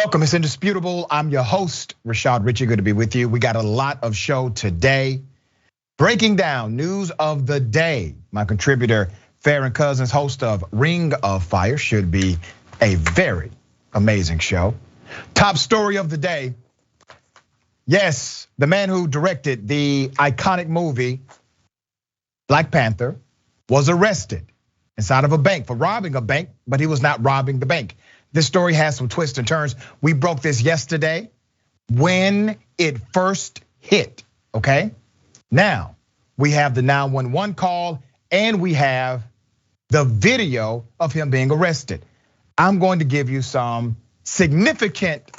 Welcome, it's Indisputable. I'm your host, Rashad Ritchie, good to be with you. We got a lot of show today. Breaking down news of the day. My contributor, Farron Cousins, host of Ring of Fire, should be a very amazing show. Top story of the day. Yes, the man who directed the iconic movie Black Panther was arrested inside of a bank for robbing a bank, but he was not robbing the bank. This story has some twists and turns. We broke this yesterday when it first hit, okay? Now, we have the 911 call and we have the video of him being arrested. I'm going to give you some significant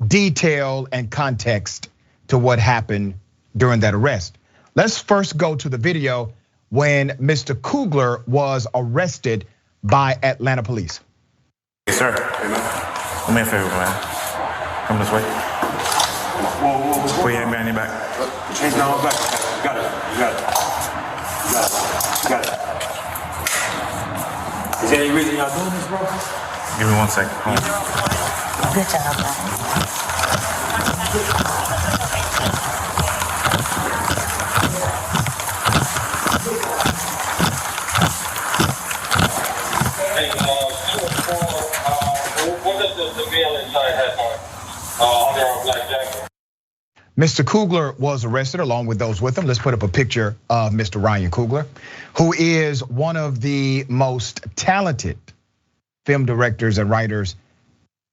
detail and context to what happened during that arrest. Let's first go to the video when Mr. Coogler was arrested by Atlanta police. Yes, sir. Hey, man. Do me a favor, man. Come this way. Whoa. Put your hand behind your back. Change now, back. Got it. Is there any reason y'all doing this, bro? Give me 1 second. Hold on. Good job, man. Mr. Coogler was arrested along with those with him. Let's put up a picture of Mr. Ryan Coogler, who is one of the most talented film directors and writers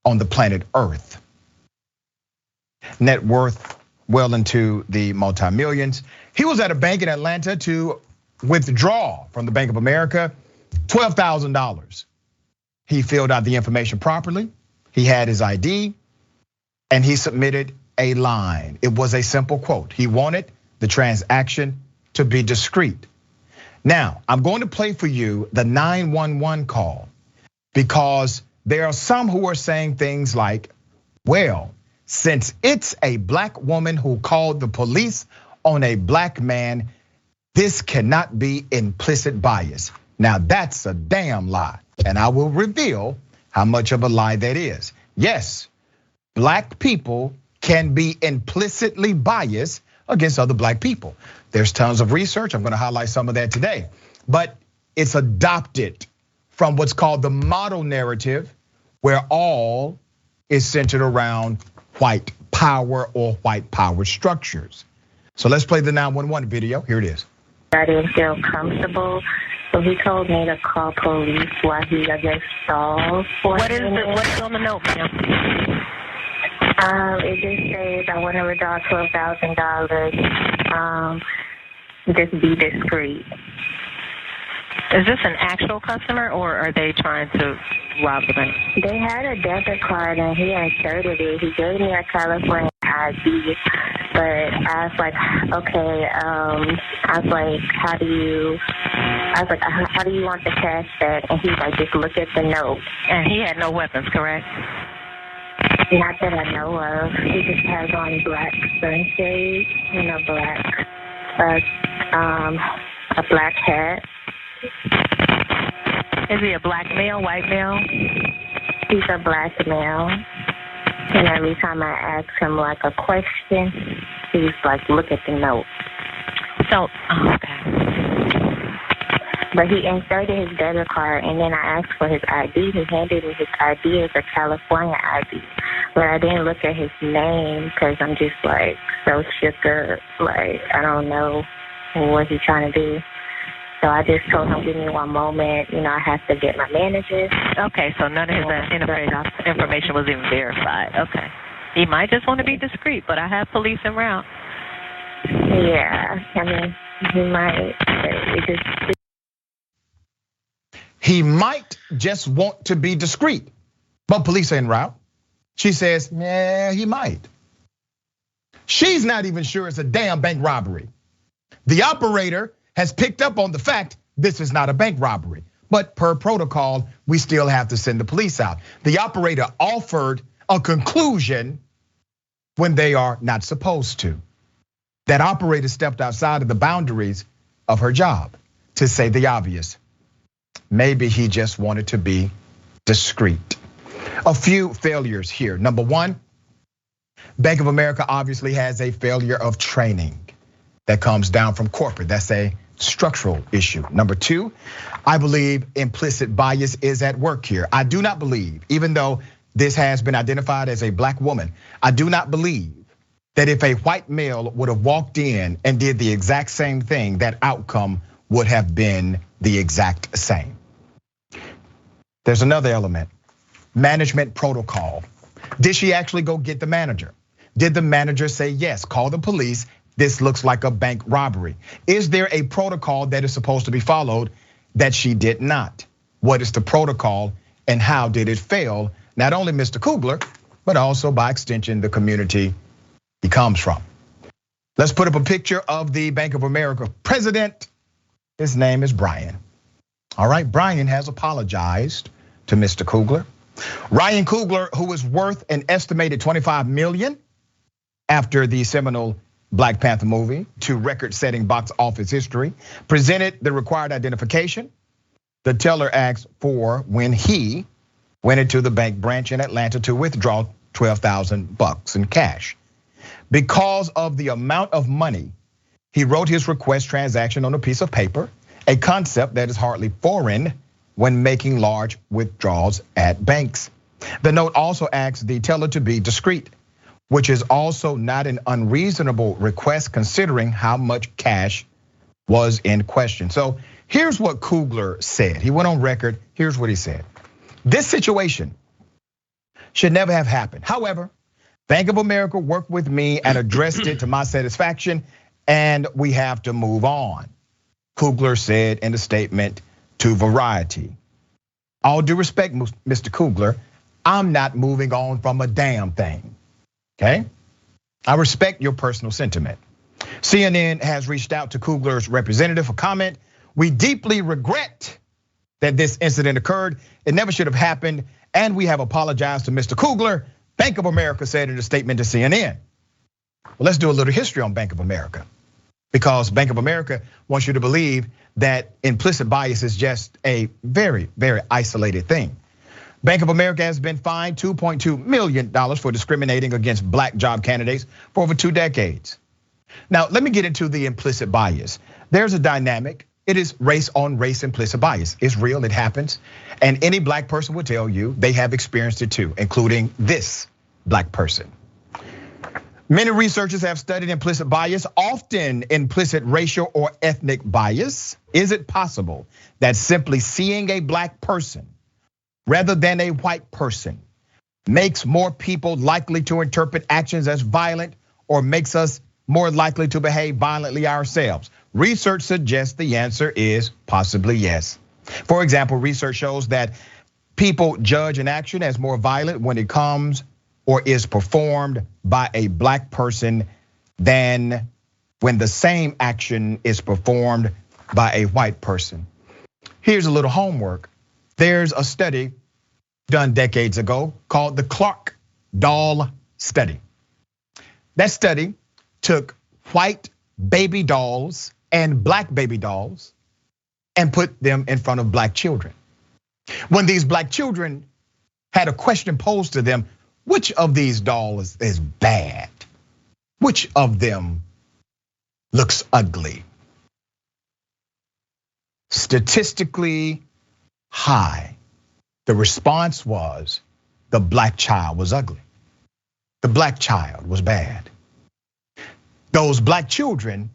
on the planet Earth. Net worth well into the multi-millions. He was at a bank in Atlanta to withdraw from the Bank of America $12,000. He filled out the information properly. He had his ID and he submitted a line. It was a simple quote. He wanted the transaction to be discreet. Now, I'm going to play for you the 911 call because there are some who are saying things like, well, since it's a black woman who called the police on a black man, this cannot be implicit bias. Now, that's a damn lie, and I will reveal how much of a lie that is. Yes, black people can be implicitly biased against other black people. There's tons of research, I'm gonna highlight some of that today. But it's adopted from what's called the model narrative, where all is centered around white power or white power structures. So let's play the 911 video, here it is. I didn't feel comfortable, so he told me to call police while he, I guess, stalled for What's on the note, ma'am? It just says I want to withdraw $12,000. Just be discreet. Is this an actual customer or are they trying to rob the bank? They had a debit card and he inserted it. He gave me a California ID, but I was like, okay. How do you want the cash back? And he's like, just look at the note. And he had no weapons, correct? Not that I know of. He just has on black sunshades and a black hat. Is he a black male, white male? He's a black male. And every time I ask him like a question, he's like, look at the note. So, okay. But he inserted his debit card, and then I asked for his ID. He handed me his ID as a California ID. But I didn't look at his name because I'm just like so shook up. Like, I don't know what he's trying to do. So I just told him, give me one moment. I have to get my manager. Okay, so none of his information was even verified. Okay. He might just want to be discreet, but I have police en route. Yeah, I mean, he might. He might just want to be discreet, but police are en route. She says, yeah, he might. She's not even sure it's a damn bank robbery. The operator has picked up on the fact this is not a bank robbery, but per protocol, we still have to send the police out. The operator offered a conclusion when they are not supposed to. That operator stepped outside of the boundaries of her job, to say the obvious. Maybe he just wanted to be discreet. A few failures here. Number one, Bank of America obviously has a failure of training that comes down from corporate. That's a structural issue. Number two, I believe implicit bias is at work here. I do not believe, even though this has been identified as a black woman, I do not believe that if a white male would have walked in and did the exact same thing, that outcome would have been the exact same. There's another element, management protocol. Did she actually go get the manager? Did the manager say, yes, call the police, this looks like a bank robbery? Is there a protocol that is supposed to be followed that she did not? What is the protocol and how did it fail? Not only Mr. Coogler, but also by extension, the community he comes from. Let's put up a picture of the Bank of America president. His name is Brian. All right, Brian has apologized to Mr. Coogler. Ryan Coogler, who is worth an estimated 25 million after the seminal Black Panther movie to record-setting box office history, presented the required identification. The teller asked for when he went into the bank branch in Atlanta to withdraw $12,000 in cash. Because of the amount of money, he wrote his request transaction on a piece of paper, a concept that is hardly foreign when making large withdrawals at banks. The note also asks the teller to be discreet, which is also not an unreasonable request considering how much cash was in question. So here's what Coogler said. He went on record, here's what he said. This situation should never have happened. However, Bank of America worked with me and addressed it to my satisfaction, and we have to move on, Coogler said in a statement to Variety. All due respect, Mr. Coogler, I'm not moving on from a damn thing, okay? I respect your personal sentiment. CNN has reached out to Coogler's representative for comment. We deeply regret that this incident occurred. It never should have happened, and we have apologized to Mr. Coogler, Bank of America said in a statement to CNN. Well, let's do a little history on Bank of America, because Bank of America wants you to believe that implicit bias is just a very, very isolated thing. Bank of America has been fined $2.2 million for discriminating against black job candidates for over 2 decades. Now, let me get into the implicit bias. There's a dynamic. It is race on race implicit bias. It's real, it happens. And any black person will tell you they have experienced it too, including this black person. Many researchers have studied implicit bias, often implicit racial or ethnic bias. Is it possible that simply seeing a black person rather than a white person makes more people likely to interpret actions as violent or makes us more likely to behave violently ourselves? Research suggests the answer is possibly yes. For example, research shows that people judge an action as more violent when it comes or is performed by a black person than when the same action is performed by a white person. Here's a little homework. There's a study done decades ago called the Clark doll study. That study took white baby dolls and black baby dolls and put them in front of black children. When these black children had a question posed to them, which of these dolls is bad? Which of them looks ugly? Statistically high, the response was the black child was ugly. The black child was bad. Those black children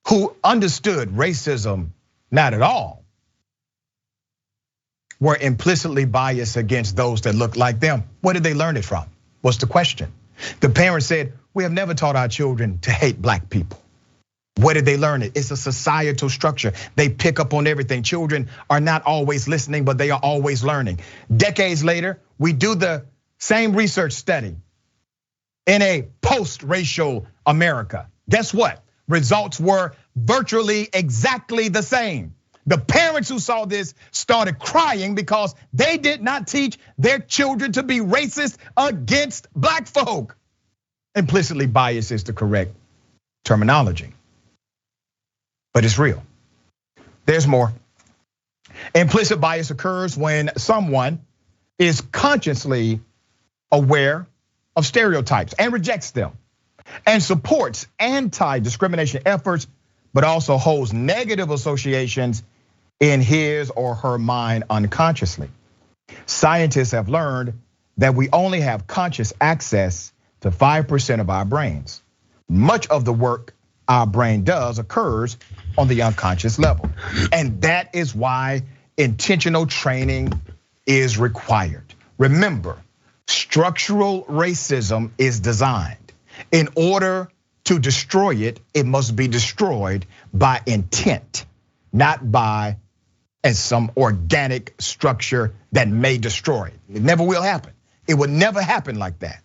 who understood racism not at all were implicitly biased against those that looked like them. Where did they learn it from? What's the question? The parents said, we have never taught our children to hate black people. Where did they learn it? It's a societal structure. They pick up on everything. Children are not always listening, but they are always learning. Decades later, we do the same research study in a post-racial America. Guess what? Results were virtually exactly the same. The parents who saw this started crying because they did not teach their children to be racist against black folk. Implicitly biased is the correct terminology, but it's real. There's more. Implicit bias occurs when someone is consciously aware of stereotypes and rejects them, and supports anti-discrimination efforts, but also holds negative associations in his or her mind unconsciously. Scientists have learned that we only have conscious access to 5% of our brains. Much of the work our brain does occurs on the unconscious level. And that is why intentional training is required. Remember, structural racism is designed. In order to destroy it, it must be destroyed by intent, not by some organic structure that may destroy it. It never will happen. It will never happen like that.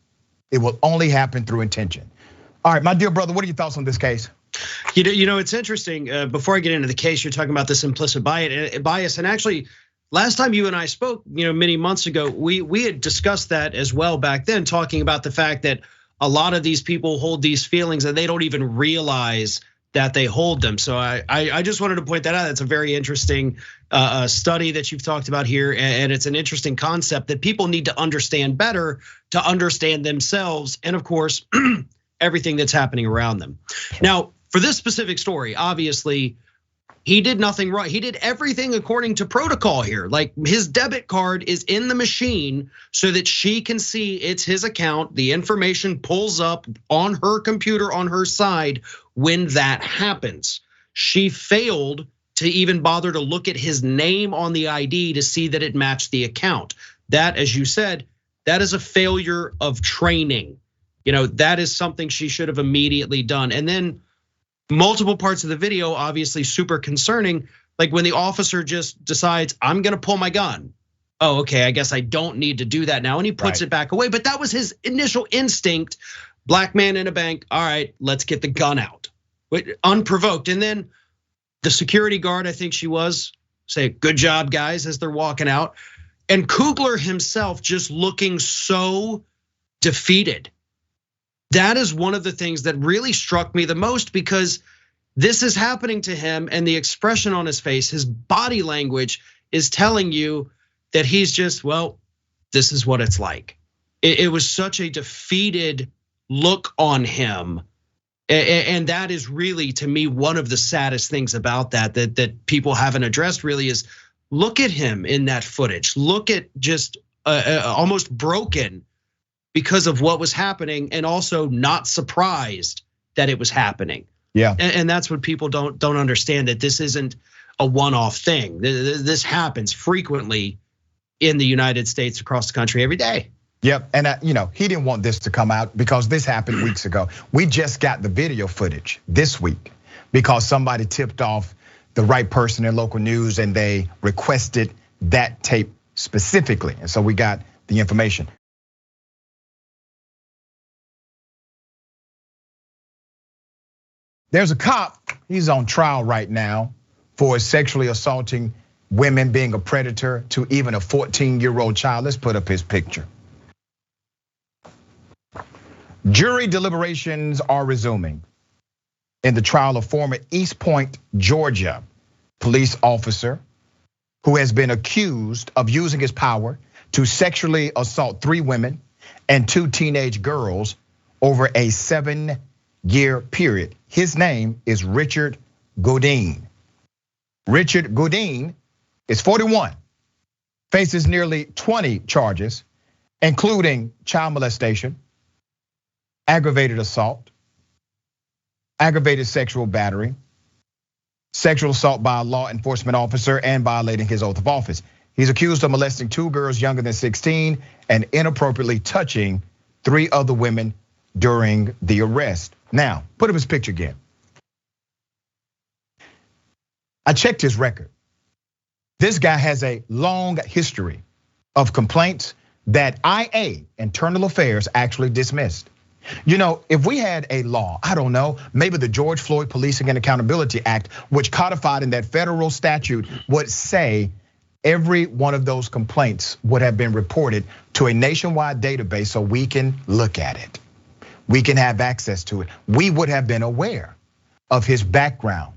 It will only happen through intention. All right, my dear brother, what are your thoughts on this case? You know, it's interesting. Before I get into the case, you're talking about this implicit bias, and actually, last time you and I spoke, many months ago, we had discussed that as well back then, talking about the fact that a lot of these people hold these feelings and they don't even realize that they hold them. So I just wanted to point that out. It's a very interesting study that you've talked about here, and it's an interesting concept that people need to understand better to understand themselves, and of course, everything that's happening around them. Now, for this specific story, obviously, he did nothing wrong. He did everything according to protocol here. Like, his debit card is in the machine so that she can see it's his account. The information pulls up on her computer on her side when that happens. She failed to even bother to look at his name on the ID to see that it matched the account. That, as you said, that is a failure of training. That is something she should have immediately done. And then multiple parts of the video, obviously super concerning. Like when the officer just decides, I'm gonna pull my gun. Oh, okay, I guess I don't need to do that now. And he puts it back away. But that was his initial instinct. Black man in a bank, all right, let's get the gun out. Unprovoked. And then the security guard, I think she was, say, good job, guys, as they're walking out. And Coogler himself just looking so defeated. That is one of the things that really struck me the most, because this is happening to him and the expression on his face, his body language is telling you that he's just, well, this is what it's like. It was such a defeated look on him. And that is really, to me, one of the saddest things about that people haven't addressed really is, look at him in that footage. Look at just almost broken because of what was happening, and also not surprised that it was happening. Yeah. And that's what people don't understand, that this isn't a one-off thing. This happens frequently in the United States, across the country, every day. Yep, and he didn't want this to come out because this happened weeks ago. We just got the video footage this week because somebody tipped off the right person in local news and they requested that tape specifically. And so we got the information. There's a cop, he's on trial right now for sexually assaulting women, being a predator to even a 14-year-old child. Let's put up his picture. Jury deliberations are resuming in the trial of former East Point, Georgia police officer who has been accused of using his power to sexually assault 3 women and 2 teenage girls over a 7-year period. His name is Richard Godin. Richard Godin is 41, faces nearly 20 charges, including child molestation, aggravated assault, aggravated sexual battery, sexual assault by a law enforcement officer, and violating his oath of office. He's accused of molesting 2 girls younger than 16 and inappropriately touching 3 other women during the arrest. Now, put up his picture again. I checked his record. This guy has a long history of complaints that IA, Internal Affairs, actually dismissed. If we had a law, I don't know, maybe the George Floyd Policing and Accountability Act, which codified in that federal statute, would say every one of those complaints would have been reported to a nationwide database so we can look at it. We can have access to it. We would have been aware of his background.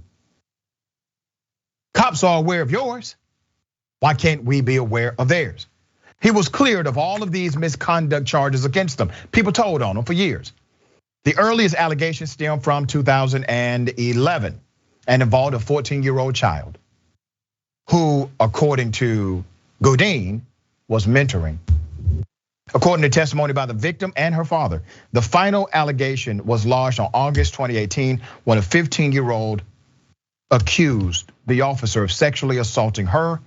Cops are aware of yours. Why can't we be aware of theirs? He was cleared of all of these misconduct charges against him. People told on him for years. The earliest allegations stem from 2011 and involved a 14-year-old child who, according to Goodine, was mentoring. According to testimony by the victim and her father, the final allegation was lodged on August 2018 when a 15-year-old accused the officer of sexually assaulting her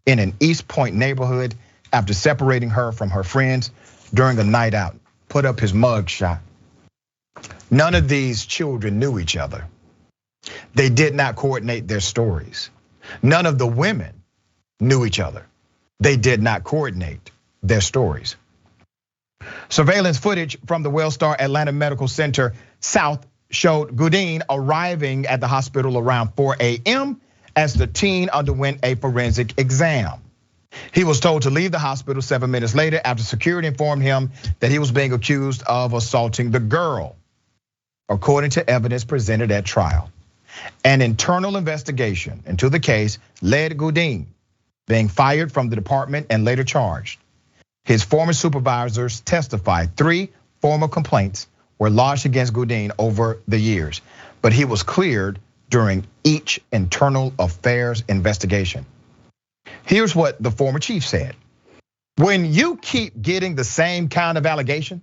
in an East Point neighborhood after separating her from her friends during a night out. Put up his mug shot. None of these children knew each other. They did not coordinate their stories. None of the women knew each other. They did not coordinate their stories. Surveillance footage from the Wellstar Atlanta Medical Center South showed Goodine arriving at the hospital around 4 a.m. as the teen underwent a forensic exam. He was told to leave the hospital 7 minutes later after security informed him that he was being accused of assaulting the girl, according to evidence presented at trial. An internal investigation into the case led Goodine being fired from the department and later charged. His former supervisors testified 3 formal complaints were lodged against Goodine over the years, but he was cleared during each internal affairs investigation. Here's what the former chief said. When you keep getting the same kind of allegations,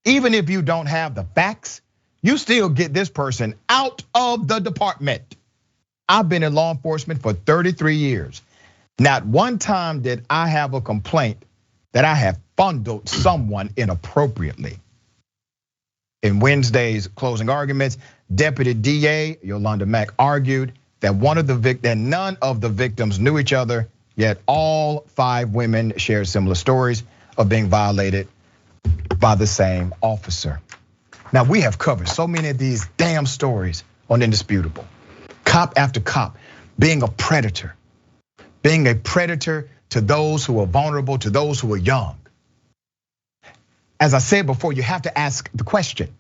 even if you don't have the facts, you still get this person out of the department. I've been in law enforcement for 33 years. Not one time did I have a complaint that I have fondled someone inappropriately. In Wednesday's closing arguments, Deputy DA Yolanda Mack argued that none of the victims knew each other, yet all 5 women shared similar stories of being violated by the same officer. Now, we have covered so many of these damn stories on Indisputable. Cop after cop being a predator to those who are vulnerable, to those who are young. As I said before, you have to ask the question,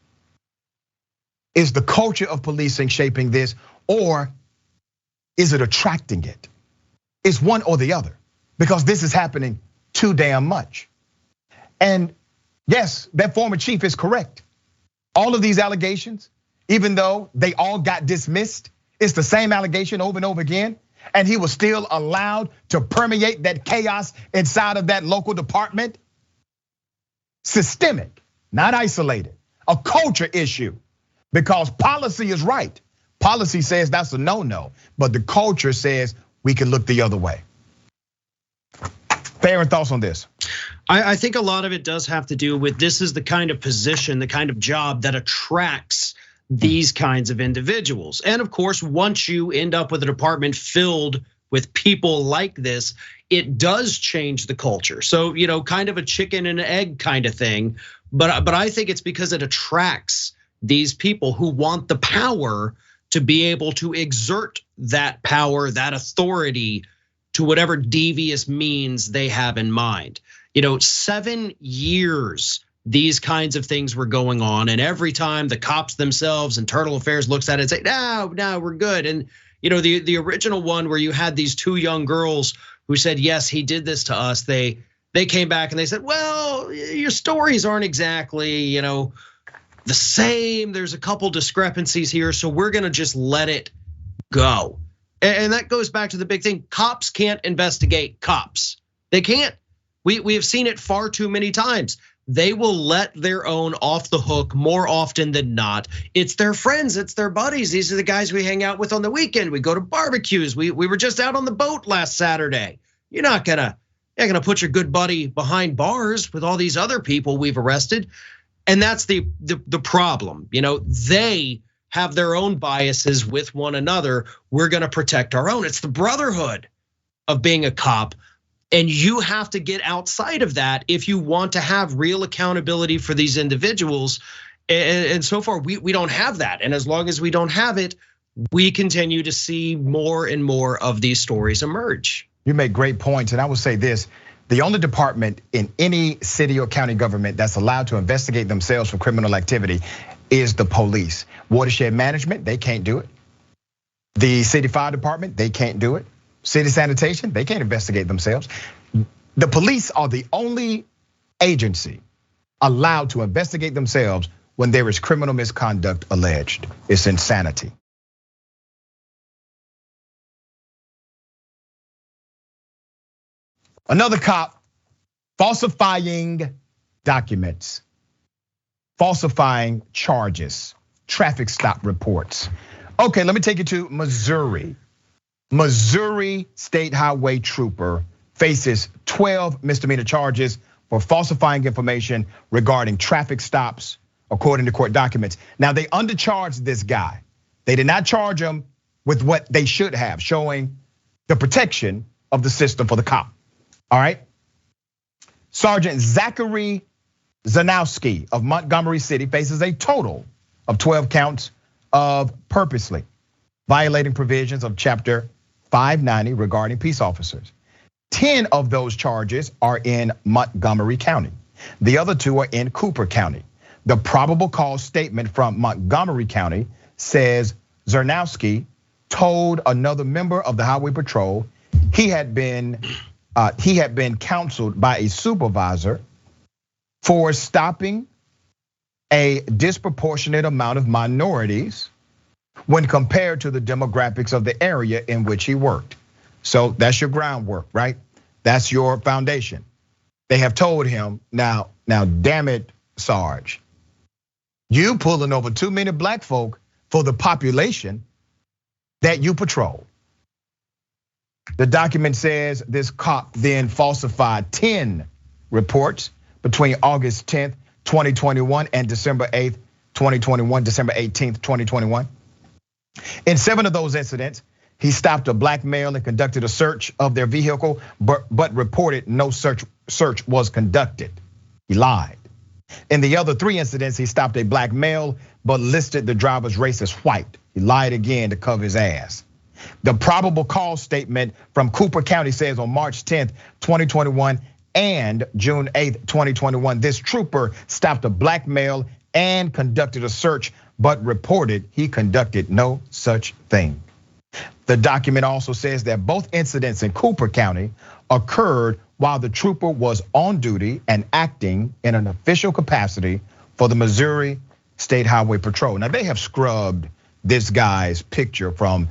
is the culture of policing shaping this, or is it attracting it? It's one or the other, because this is happening too damn much. And yes, that former chief is correct. All of these allegations, even though they all got dismissed, it's the same allegation over and over again. And he was still allowed to permeate that chaos inside of that local department. Systemic, not isolated, a culture issue, because policy is right. Policy says that's a no-no, but the culture says we can look the other way. Farron, thoughts on this? I think a lot of it does have to do with this is the kind of position, the kind of job that attracts these kinds of individuals. And of course, once you end up with a department filled with people like this, it does change the culture. So, kind of a chicken and egg kind of thing. But I think it's because it attracts these people who want the power to be able to exert that power, that authority to whatever devious means they have in mind. 7 years these kinds of things were going on, and every time the cops themselves, internal affairs looks at it and say, no, we're good. And the original one where you had these 2 young girls who said, yes, he did this to us. They came back and they said, well, your stories aren't exactly, the same. There's a couple discrepancies here, so we're gonna just let it go. And that goes back to the big thing. Cops can't investigate cops. They can't. We have seen it far too many times. They will let their own off the hook more often than not. It's their friends, it's their buddies. These are the guys we hang out with on the weekend. We go to barbecues. We were just out on the boat last Saturday. You're not gonna put your good buddy behind bars with all these other people we've arrested. And that's the problem. They have their own biases with one another. We're gonna protect our own. It's the brotherhood of being a cop. And you have to get outside of that if you want to have real accountability for these individuals. And so far, we don't have that. And as long as we don't have it, we continue to see more and more of these stories emerge. You make great points. And I will say this, the only department in any city or county government that's allowed to investigate themselves for criminal activity is the police. Watershed management, they can't do it. The city fire department, they can't do it. City sanitation, they can't investigate themselves. The police are the only agency allowed to investigate themselves when there is criminal misconduct alleged. It's insanity. Another cop falsifying documents, falsifying charges, traffic stop reports. Okay, let me take you to Missouri. Missouri State Highway Trooper faces 12 misdemeanor charges for falsifying information regarding traffic stops, according to court documents. Now, they undercharged this guy. They did not charge him with what they should have, showing the protection of the system for the cop. All right. Sergeant Zachary Zanowski of Montgomery City faces a total of 12 counts of purposely violating provisions of Chapter 590 regarding peace officers. 10 of those charges are in Montgomery County. The other 2 are in Cooper County. The probable cause statement from Montgomery County says Zanowski told another member of the Highway Patrol he had been counseled by a supervisor for stopping a disproportionate amount of minorities when compared to the demographics of the area in which he worked. So that's your groundwork, right? That's your foundation. They have told him, now damn it, Sarge, you pulling over too many black folk for the population that you patrol. The document says this cop then falsified 10 reports between August 10th, 2021 and December 8th, 2021, December 18th, 2021. In 7 of those incidents, he stopped a black male and conducted a search of their vehicle, but reported no search was conducted. He lied. In the other 3 incidents, he stopped a black male, but listed the driver's race as white. He lied again to cover his ass. The probable cause statement from Cooper County says on March 10th, 2021 and June 8th, 2021, this trooper stopped a black male and conducted a search, but reported he conducted no such thing. The document also says that both incidents in Cooper County occurred while the trooper was on duty and acting in an official capacity for the Missouri State Highway Patrol. Now, they have scrubbed this guy's picture from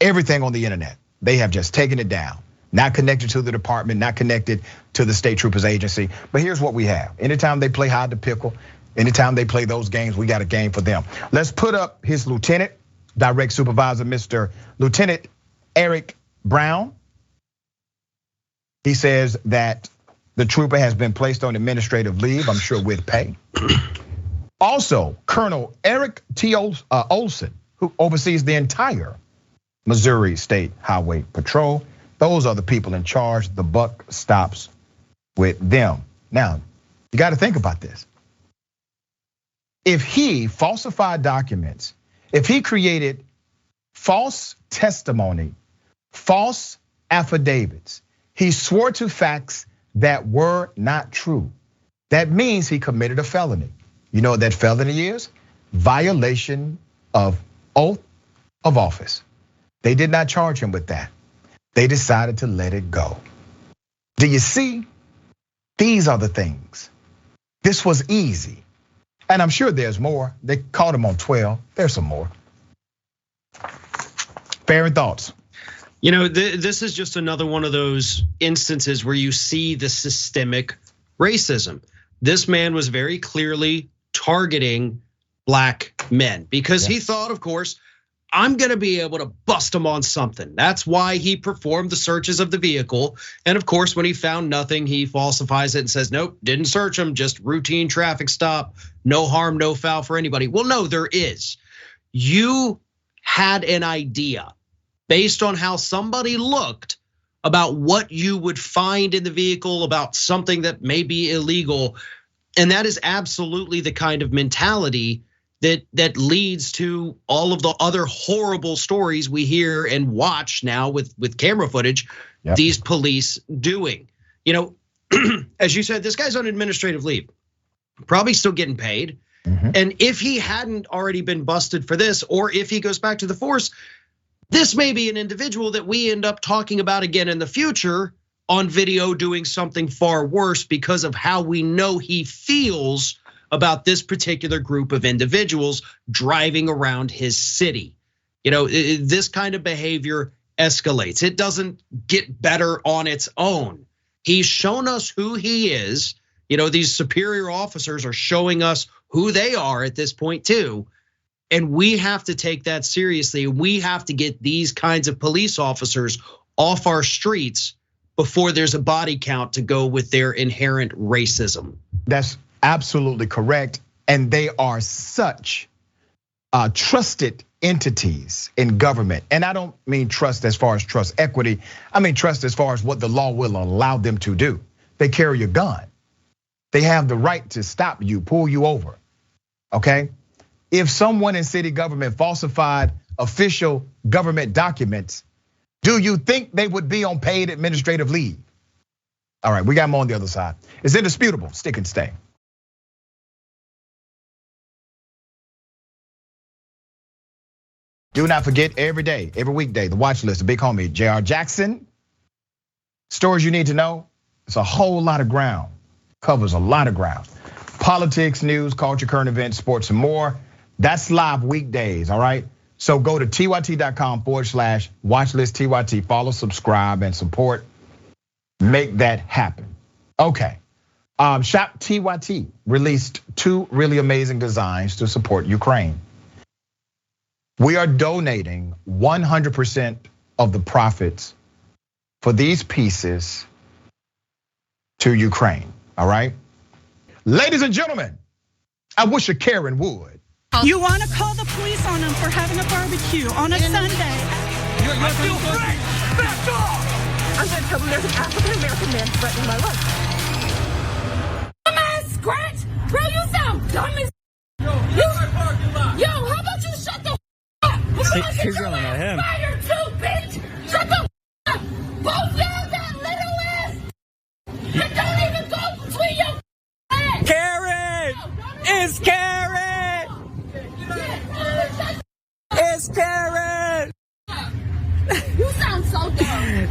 everything on the internet. They have just taken it down. Not connected to the department, not connected to the state troopers agency. But here's what we have. Anytime they play hide the pickle, anytime they play those games, we got a game for them. Let's put up his lieutenant, direct supervisor, Mr. Lieutenant Eric Brown. He says that the trooper has been placed on administrative leave, I'm sure with pay. Also, Colonel Eric T. Olson, who oversees the entire Missouri State Highway Patrol. Those are the people in charge. The buck stops with them. Now, you got to think about this. If he falsified documents, if he created false testimony, false affidavits, he swore to facts that were not true, that means he committed a felony. You know what that felony is? Violation of oath of office. They did not charge him with that. They decided to let it go. Do you see? These are the things. This was easy. And I'm sure there's more. They caught him on 12. There's some more. Farron, thoughts? You know, this is just another one of those instances where you see the systemic racism. This man was very clearly targeting black men because he thought, of course, I'm gonna be able to bust him on something. That's why he performed the searches of the vehicle. And of course, when he found nothing, he falsifies it and says, nope, didn't search him, just routine traffic stop, no harm, no foul for anybody. Well, no, there is. You had an idea based on how somebody looked about what you would find in the vehicle, about something that may be illegal. And that is absolutely the kind of mentality that leads to all of the other horrible stories we hear and watch now with camera footage, these police doing. You know, as you said, this guy's on administrative leave, probably still getting paid. And if he hadn't already been busted for this, or if he goes back to the force, this may be an individual that we end up talking about again in the future on video doing something far worse because of how we know he feels about this particular group of individuals driving around his city. This kind of behavior escalates. It doesn't get better on its own. He's shown us who he is. These superior officers are showing us who they are at this point too. And we have to take that seriously. We have to get these kinds of police officers off our streets before there's a body count to go with their inherent racism. That's absolutely correct. And they are such trusted entities in government. And I don't mean trust as far as trust equity. I mean trust as far as what the law will allow them to do. They carry a gun. They have the right to stop you, pull you over, okay? If someone in city government falsified official government documents, do you think they would be on paid administrative leave? All right, we got more on the other side. It's indisputable, stick and stay. Do not forget every day, every weekday, the watch list, the big homie, J.R. Jackson. Stories you need to know, it's a whole lot of ground, covers a lot of ground. Politics, news, culture, current events, sports, and more. That's live weekdays, all right? So go to tyt.com/watchlist follow, subscribe, and support. Make that happen. Okay, Shop TYT released 2 really amazing designs to support Ukraine. We are donating 100% of the profits for these pieces to Ukraine, all right? Ladies and gentlemen, I wish a Karen would. You want to call the police on them for having a barbecue on a Sunday. I feel free. Back off. I'm going to tell them there's an African-American man threatening my life. Dumbass scratch. Bro, you sound dumb as Yo, my parking lot. Yo, how about you shut the up? She's yelling at him. Fire too, bitch. Shut the up. Both y'all got little ass. You don't even go between your legs. Karen! It's Karen! It's Karen! You sound so dumb.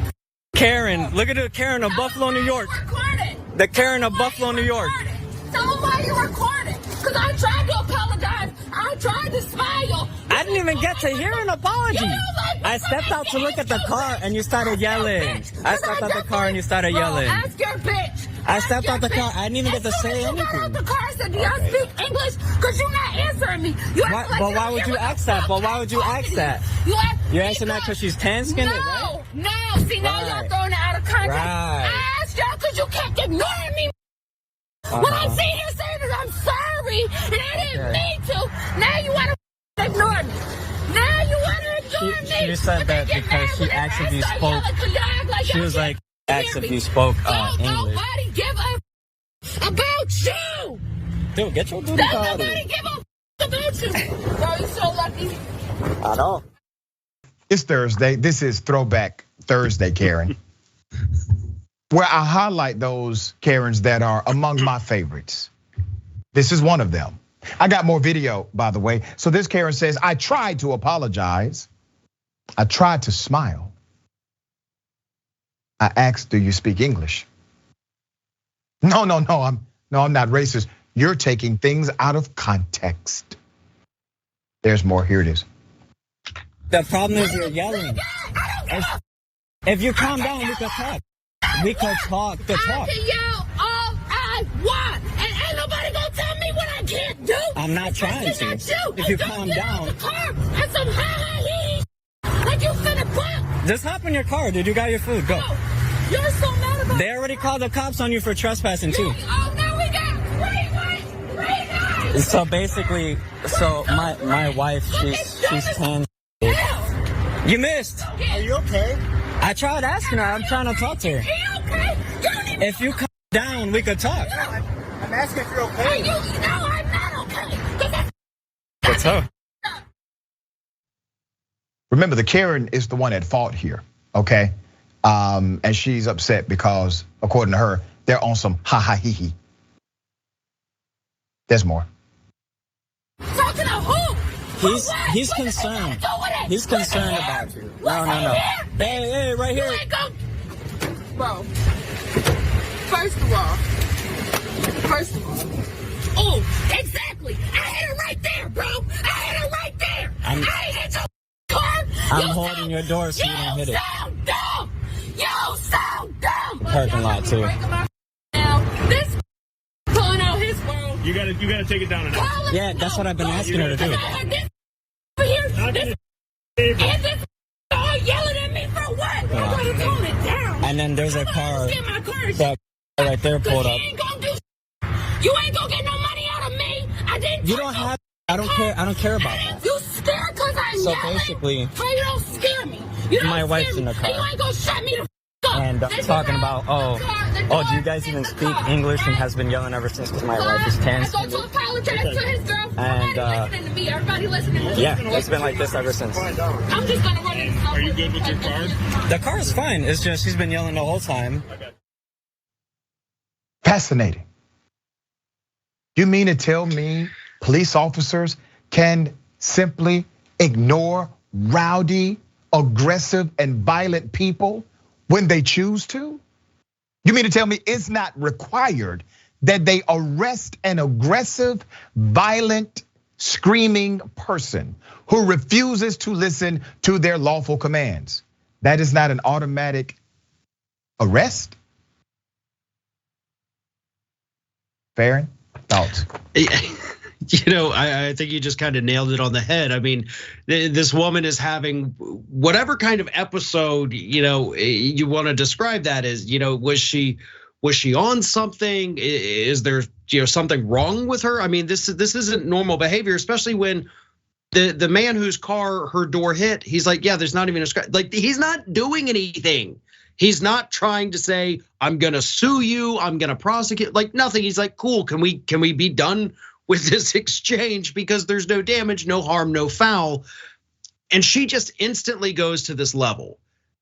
Karen, look at the Karen of Buffalo, New York. The Karen of Buffalo, New York. Tell them why you recorded. Because I tried to apologize. I tried to smile. I didn't even get to hear an apology. I stepped out to look at the car and you started yelling. I stepped out the car and you started yelling. Ask your bitch. I stepped out the car. I didn't even get to say anything. You got out the car and said, do y'all speak English? Because you're not answering me. But why would you ask that? But why would you ask that? You're asking that because she's tan-skinned, right? No. See, now y'all throwing it out of context. Right. I asked y'all because you kept ignoring me. What I'm sitting here saying is I'm sorry, and I didn't mean to. Now you want to ignore me. Now you want to ignore me. She said that because she actively spoke. She was like, actively spoke English. Nobody give a about you. Dude, get your booty out of Nobody give a about you. Bro, you so lucky. I know. It's Thursday. This is Throwback Thursday, Karen. Where I highlight those Karens that are among my favorites. This is one of them. I got more video, by the way. So this Karen says, I tried to apologize. I tried to smile. I asked, do you speak English? No, I'm not racist. You're taking things out of context. There's more, here it is. The problem is you're yelling. If you calm down, we could talk. We could talk the talk. I can yell all I want, and ain't nobody gonna tell me what I can't do. I'm not trying to. If you calm down. And some like you finna bump. Just hop in your car, dude. You got your food. Go. You're so mad about. They already called the cops on you for trespassing too. Oh, now we got three guys. So basically, my wife, she's tan. You missed. Are you okay? I tried asking her. I'm trying to talk to her. Are you okay? If you calm down, we could talk. I'm asking if you're okay. No, I'm not okay. What's up? Remember, the Karen is the one at fault here, okay? And she's upset because, according to her, they're on some ha-ha-hee-hee. There's more. Talking to who? He's concerned. He's concerned about you. No. Hey, right here. Bro. Oh, exactly. I hit it right there, bro. I hit it right there. I hit your car. I'm holding your door so you don't hit it. You sound dumb. You sound dumb. Parking lot too. Now, this pulling out his phone. You gotta take it down a notch. Yeah, that's what I've been asking her to do. And this all yelling at me for what? I'm gonna tone it down. And then there's a car Get my car. that right there pulled up. You ain't gonna get no money out of me. I didn't. You don't have. I don't care. I don't care about that. You scared because I'm So yelling? basically, Bro, you don't scare me. You don't my scare wife's me. in the car. And you ain't gonna shut me the up. and talking about, do you guys even speak English? And has been yelling ever since because my wife is 10. I go to apologize to his girlfriend. And, Everybody listening to me. Everybody listening to me. Yeah, it's been like this ever since. I'm just gonna run it. Are you good with your car? The car is fine. It's just she's been yelling the whole time. Fascinating. You mean to tell me police officers can simply ignore rowdy, aggressive, and violent people when they choose to? You mean to tell me it's not required that they arrest an aggressive, violent, screaming person who refuses to listen to their lawful commands? That is not an automatic arrest? Farron, thoughts? You know, I think you just kind of nailed it on the head. I mean, this woman is having whatever kind of episode, you want to describe that as, was she on something? Is there, something wrong with her? I mean, this isn't normal behavior, especially when the man whose car her door hit, he's like, yeah, there's not even a scratch. Like, he's not doing anything. He's not trying to say, I'm gonna sue you, I'm gonna prosecute, like nothing. He's like, cool, can we be done with this exchange because there's no damage, no harm, no foul. And she just instantly goes to this level.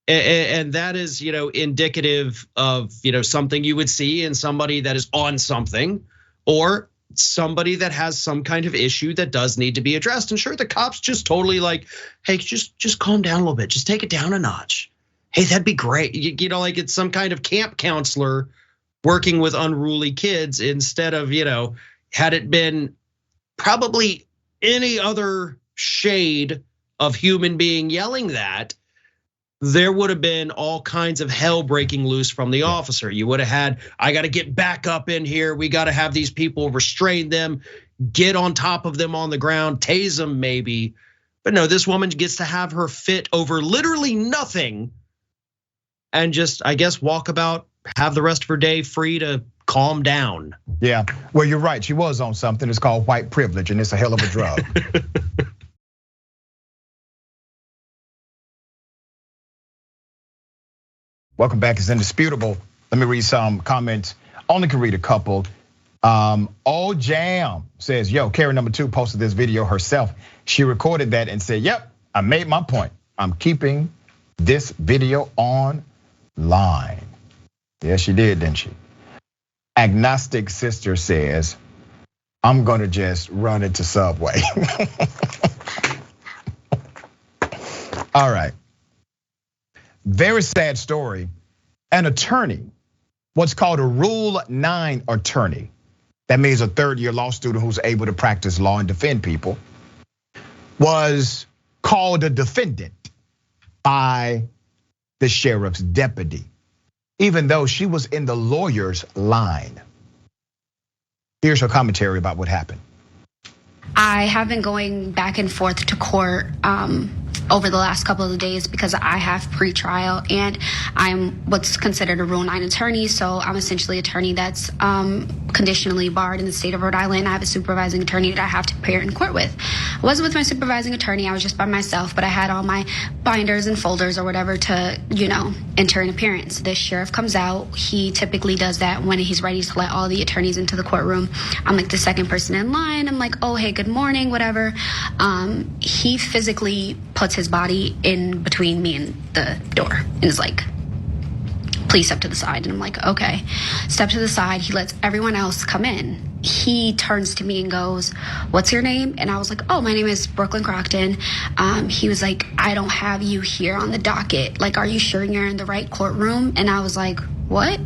And that is, indicative of, something you would see in somebody that is on something or somebody that has some kind of issue that does need to be addressed. And sure, the cops just totally like, hey, just calm down a little bit. Just take it down a notch. Hey, that'd be great. Like it's some kind of camp counselor working with unruly kids instead of, had it been probably any other shade of human being yelling that, there would have been all kinds of hell breaking loose from the officer. You would have had, I got to get back up in here. We got to have these people restrain them, get on top of them on the ground, tase them maybe. But no, this woman gets to have her fit over literally nothing and just, I guess, walk about, have the rest of her day free to calm down. Yeah, well, you're right. She was on something. It's called white privilege, and it's a hell of a drug. Welcome back. It's indisputable. Let me read some comments. Only can read a couple. All Jam says, yo, Carrie number 2 posted this video herself. She recorded that and said, yep, I made my point. I'm keeping this video online. Yeah, she did, didn't she? Agnostic Sister says, I'm gonna just run into Subway. All right. Very sad story. An attorney, what's called a Rule 9 attorney, that means a third-year law student who's able to practice law and defend people, was called a defendant by the sheriff's deputy, even though she was in the lawyer's line. Here's her commentary about what happened. I have been going back and forth to court over the last couple of days because I have pretrial and I'm what's considered a Rule 9 attorney. So I'm essentially an attorney that's conditionally barred in the state of Rhode Island. I have a supervising attorney that I have to appear in court with. I wasn't with my supervising attorney, I was just by myself, but I had all my binders and folders or whatever to, enter an appearance. The sheriff comes out. He typically does that when he's ready to let all the attorneys into the courtroom. I'm like the second person in line. I'm like, oh, hey, good morning, whatever. He physically puts his body in between me and the door and is like, please step to the side. And I'm like, okay. Step to the side. He lets everyone else come in. he turns to me and goes, "What's your name?" And I was like, "Oh, my name is Brooklyn Crockton." He was like, "I don't have you here on the docket. Like, are you sure you're in the right courtroom?" And I was like, "What?"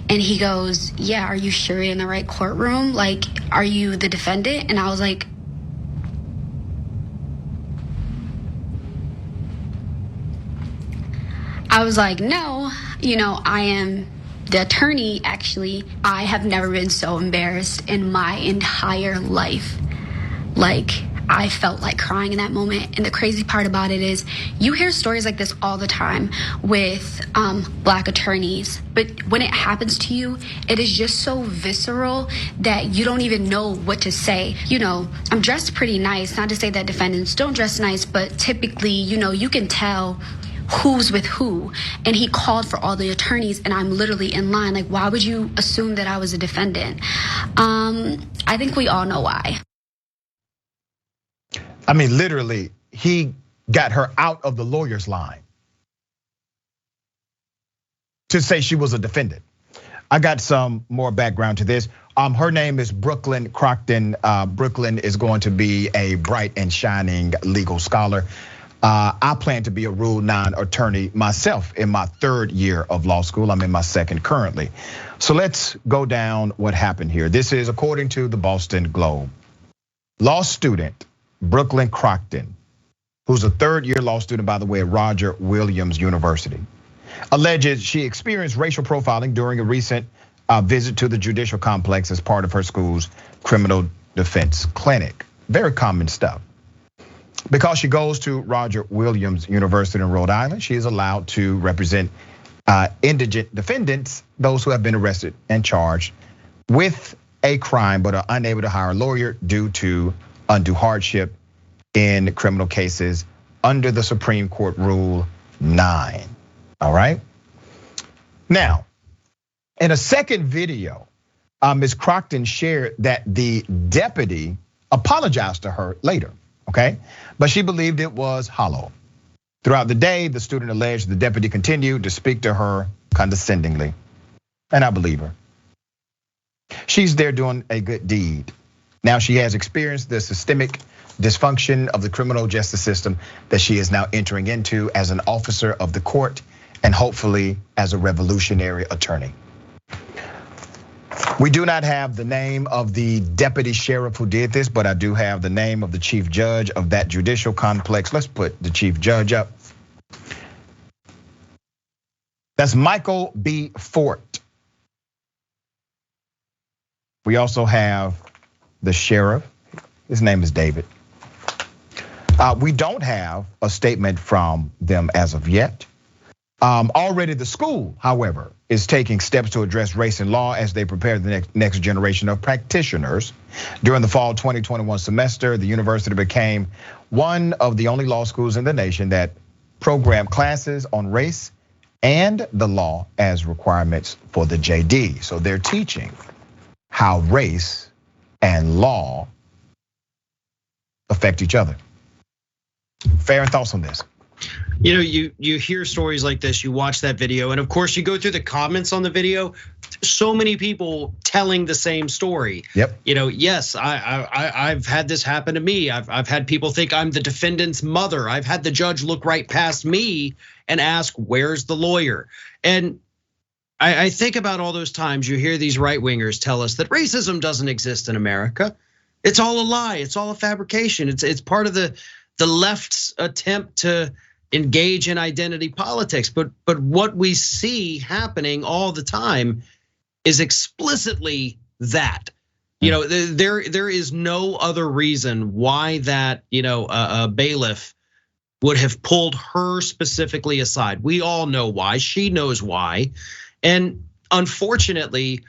And he goes, "Yeah, are you sure you're in the right courtroom? Like, are you the defendant?" And I was like, "No, I am the attorney." Actually, I have never been so embarrassed in my entire life. Like, I felt like crying in that moment. And the crazy part about it is you hear stories like this all the time with Black attorneys. But when it happens to you, it is just so visceral that you don't even know what to say. I'm dressed pretty nice. Not to say that defendants don't dress nice, but typically, you can tell who's with who. And he called for all the attorneys, and I'm literally in line. Like, why would you assume that I was a defendant? I think we all know why. I mean, literally, he got her out of the lawyer's line to say she was a defendant. I got some more background to this. Her name is Brooklyn Crockton. Brooklyn is going to be a bright and shining legal scholar. I plan to be a Rule 9 attorney myself in my 3rd year of law school. I'm in my 2nd currently. So let's go down what happened here. This is according to the Boston Globe. Law student Brooklyn Crockton, who's a 3rd-year law student, by the way, at Roger Williams University, alleges she experienced racial profiling during a recent visit to the judicial complex as part of her school's criminal defense clinic. Very common stuff. Because she goes to Roger Williams University in Rhode Island, she is allowed to represent indigent defendants, those who have been arrested and charged with a crime but are unable to hire a lawyer due to undue hardship in criminal cases under the Supreme Court Rule 9. All right. Now, in a second video, Ms. Crockton shared that the deputy apologized to her later, okay? But she believed it was hollow. Throughout the day, the student alleged the deputy continued to speak to her condescendingly, and I believe her. She's there doing a good deed. Now she has experienced the systemic dysfunction of the criminal justice system that she is now entering into as an officer of the court and hopefully as a revolutionary attorney. We do not have the name of the deputy sheriff who did this, but I do have the name of the chief judge of that judicial complex. Let's put the chief judge up. That's Michael B. Fort. We also have the sheriff. His name is David. We don't have a statement from them as of yet. Already the school, however, is taking steps to address race and law as they prepare the next generation of practitioners. During the fall 2021 semester, the university became one of the only law schools in the nation that program classes on race and the law as requirements for the JD. So they're teaching how race and law affect each other. Farron, thoughts on this? You hear stories like this, you watch that video, and of course you go through the comments on the video. So many people telling the same story. Yep. Yes, I've had this happen to me. I've had people think I'm the defendant's mother. I've had the judge look right past me and ask, "Where's the lawyer?" And I think about all those times you hear these right wingers tell us that racism doesn't exist in America. It's all a lie. It's all a fabrication. It's part of the left's attempt to engage in identity politics. But what we see happening all the time is explicitly that. There is no other reason why that a bailiff would have pulled her specifically aside. We all know why. She knows why. And unfortunately,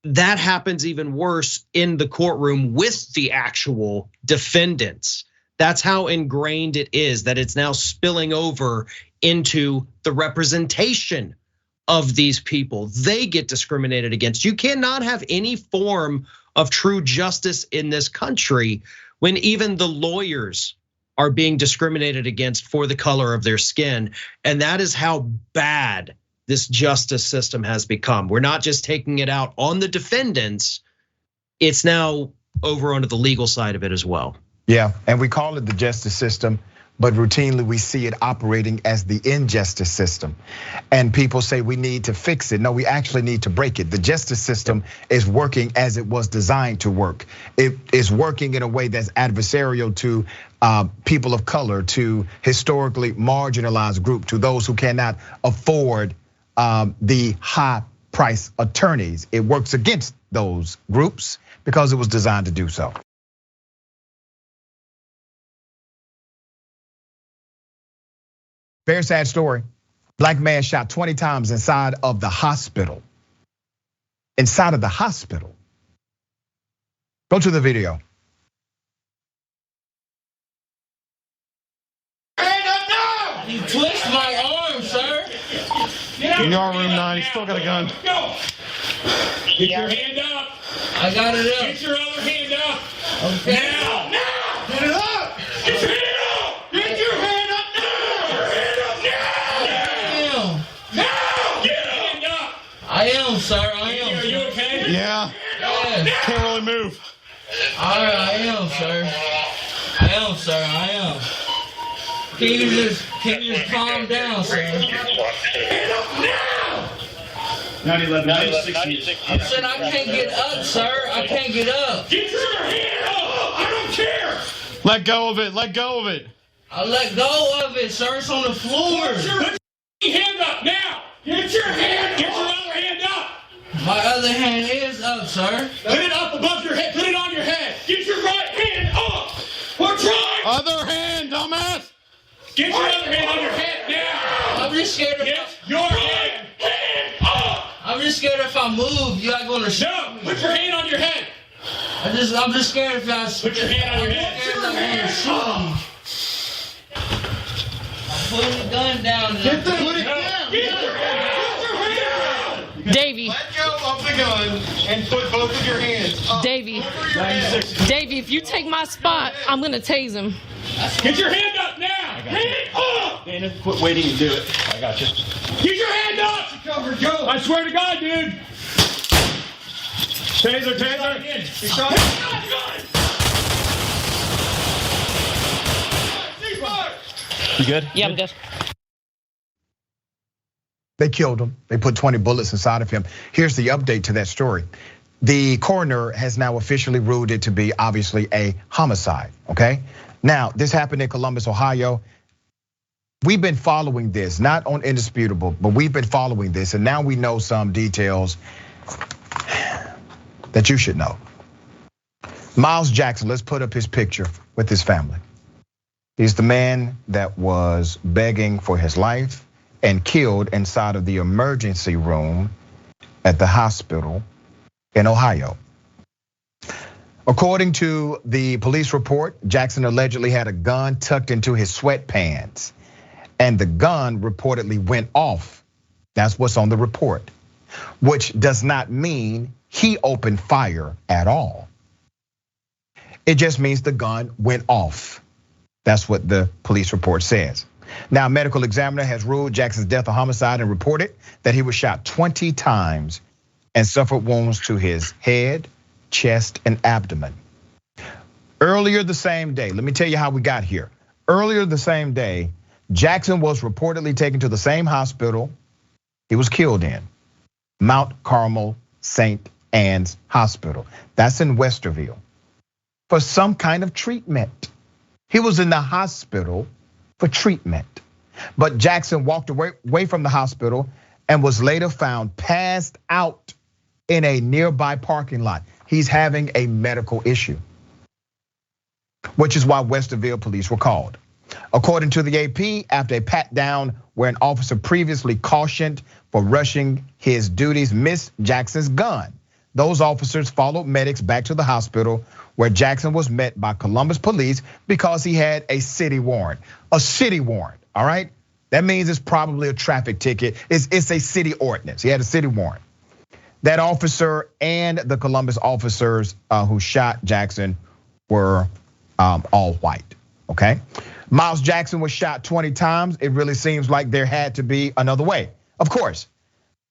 that happens even worse in the courtroom with the actual defendants. That's how ingrained it is, that it's now spilling over into the representation of these people. They get discriminated against. You cannot have any form of true justice in this country when even the lawyers are being discriminated against for the color of their skin. And that is how bad this justice system has become. We're not just taking it out on the defendants, it's now over onto the legal side of it as well. Yeah, and we call it the justice system, but routinely we see it operating as the injustice system. And people say we need to fix it. No, we actually need to break it. The justice system is working as it was designed to work. It is working in a way that's adversarial to people of color, to historically marginalized group, to those who cannot afford the high price attorneys. It works against those groups because it was designed to do so. Very sad story. Black man shot 20 times inside of the hospital. Inside of the hospital. Go to the video. Hand up now! You twist my arm, sir. In your room 9, he's still got a gun. Go. Get your hand up. I got it up. Get your other hand up. Okay. Now. Get it up. Get your hand up. Get your hand up now. Get your hand up now. Now. Get your hand up. I am, sir. I am. Are you okay? Yeah. Yes. Can't really move. I am, sir. I am, sir. I am. Can you just calm down, sir? Hand up now. 9/11, 96. I said I can't get up, sir. I can't get up. Get your hand up. I don't care. Let go of it. Let go of it. I let go of it, sir. It's on the floor. Put your hand up now. Get your hand. Get your other hand up. My other hand is up, sir. Put it up above your head. Put it on your head. Get your right hand up. We're trying. Other hand, dumbass. Get your other hand on your head now. I'm just scared Get your hand up. I'm just scared if I move, you are gonna shoot No, me. put your hand on your head. I'm just scared if I Put your hand on your head. I'm gonna shoot me. I'm putting the gun down. Get your hand. Get your hand. Davey, Let go of the gun and put both of your hands up. Davey, Over your head. Davey, if you take my spot, I'm gonna tase him. Get your hand up now. Hand up. Dana, quit waiting and do it. I got you. Get your hand up. Cover, go. I swear to God, dude. Taser, taser. You good? Yeah, I'm good. They killed him. They put 20 bullets inside of him. Here's the update to that story. The coroner has now officially ruled it to be obviously a homicide, okay? Now, this happened in Columbus, Ohio. We've been following this, not on Indisputable, but we've been following this, and now we know some details that you should know. Miles Jackson, let's put up his picture with his family. He's the man that was begging for his life and killed inside of the emergency room at the hospital in Ohio. According to the police report, Jackson allegedly had a gun tucked into his sweatpants, and the gun reportedly went off. That's what's on the report, which does not mean he opened fire at all. It just means the gun went off. That's what the police report says. Now, a medical examiner has ruled Jackson's death a homicide and reported that he was shot 20 times and suffered wounds to his head, chest, and abdomen. Earlier the same day, let me tell you how we got here. Earlier the same day, Jackson was reportedly taken to the same hospital he was killed in, Mount Carmel St. Anne's Hospital. That's in Westerville, for some kind of treatment. He was in the hospital for treatment. But Jackson walked away from the hospital and was later found passed out in a nearby parking lot. He's having a medical issue, which is why Westerville police were called. According to the AP, after a pat down where an officer previously cautioned for rushing his duties missed Jackson's gun, those officers followed medics back to the hospital where Jackson was met by Columbus police because he had a city warrant. A city warrant, all right? That means it's probably a traffic ticket. It's a city ordinance. He had a city warrant. That officer and the Columbus officers who shot Jackson were all white, okay? Miles Jackson was shot 20 times. It really seems like there had to be another way. Of course,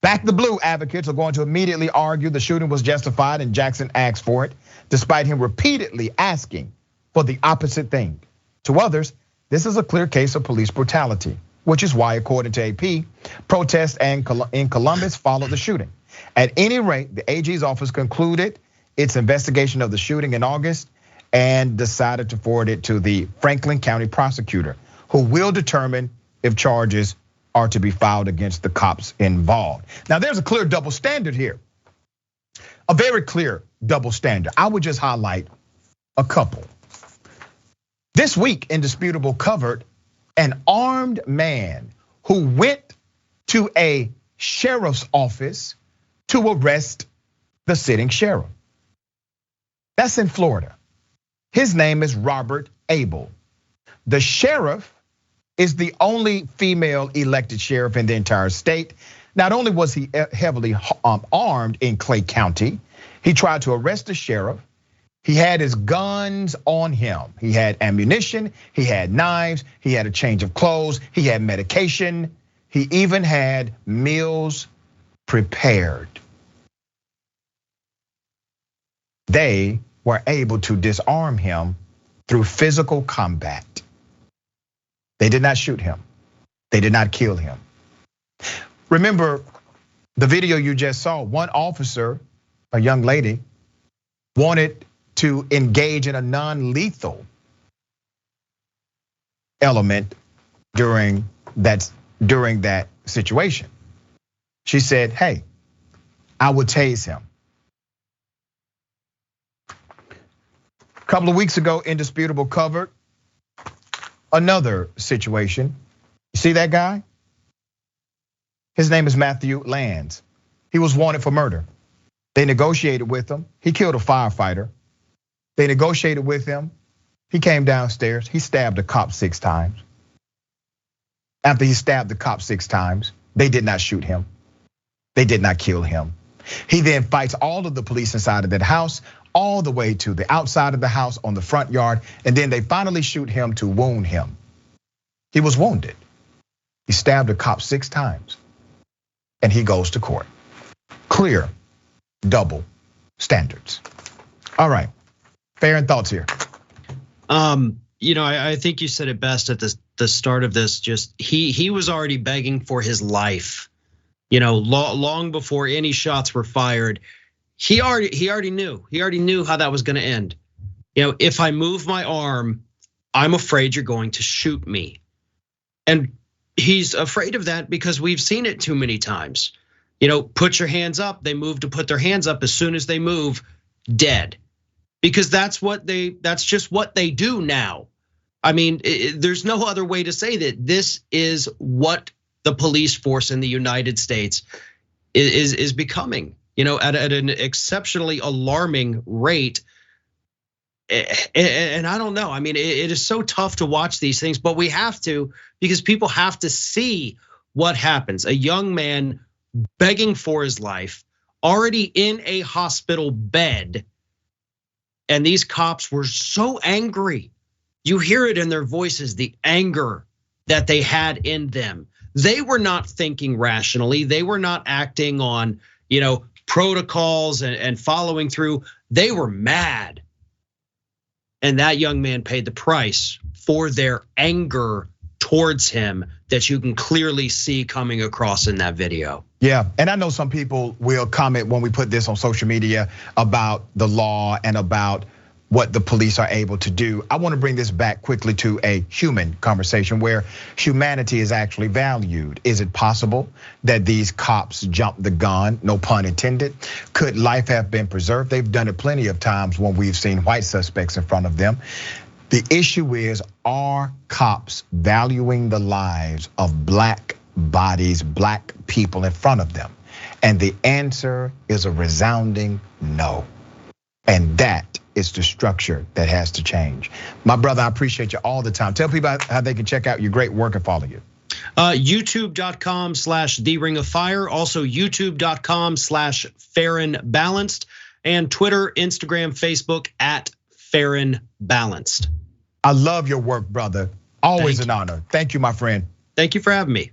Back the Blue advocates are going to immediately argue the shooting was justified and Jackson asked for it, despite him repeatedly asking for the opposite thing. To others, this is a clear case of police brutality, which is why, according to AP, protests in Columbus followed the shooting. At any rate, the AG's office concluded its investigation of the shooting in August and decided to forward it to the Franklin County prosecutor, who will determine if charges are to be filed against the cops involved. Now, there's a clear double standard here. A very clear double standard. I would just highlight a couple. This week, Indisputable covered an armed man who went to a sheriff's office to arrest the sitting sheriff. That's in Florida. His name is Robert Abel. The sheriff is the only female elected sheriff in the entire state. Not only was he heavily armed in Clay County, he tried to arrest the sheriff. He had his guns on him. He had ammunition, he had knives, he had a change of clothes, he had medication. He even had meals prepared. They were able to disarm him through physical combat. They did not shoot him. They did not kill him. Remember the video you just saw, one officer, a young lady, wanted to engage in a non-lethal element during that situation. She said, hey, I would tase him. A couple of weeks ago, Indisputable covered another situation. You see that guy? His name is Matthew Lands. He was wanted for murder. They negotiated with him. He killed a firefighter. They negotiated with him. He came downstairs. He stabbed a cop 6 times. After he stabbed the cop 6 times, they did not shoot him. They did not kill him. He then fights all of the police inside of that house, all the way to the outside of the house on the front yard, and then they finally shoot him to wound him. He was wounded. He stabbed a cop 6 times, and he goes to court. Clear, double standards. All right, Farron, thoughts here. I think you said it best at the start of this. Just he was already begging for his life. Long before any shots were fired. He already knew how that was going to end. If I move my arm, I'm afraid you're going to shoot me. And he's afraid of that because we've seen it too many times. Put your hands up. They move to put their hands up. As soon as they move, dead. Because that's just what they do now. I mean, there's no other way to say that this is what the police force in the United States is becoming. At an exceptionally alarming rate. And I don't know. I mean, it is so tough to watch these things, but we have to, because people have to see what happens. A young man begging for his life, already in a hospital bed. And these cops were so angry. You hear it in their voices, the anger that they had in them. They were not thinking rationally. They were not acting on, protocols and following through. They were mad. And that young man paid the price for their anger towards him that you can clearly see coming across in that video. Yeah, and I know some people will comment when we put this on social media about the law and about what the police are able to do. I want to bring this back quickly to a human conversation where humanity is actually valued. Is it possible that these cops jumped the gun, no pun intended? Could life have been preserved? They've done it plenty of times when we've seen white suspects in front of them. The issue is, are cops valuing the lives of black bodies, black people in front of them? And the answer is a resounding no. And that is the structure that has to change. My brother, I appreciate you all the time. Tell people how they can check out your great work and follow you. YouTube.com/TheRingOfFire, also YouTube.com/Farron Balanced, and Twitter, Instagram, Facebook @Farron Balanced. I love your work, brother. Always an honor. Thank you, my friend. Thank you for having me.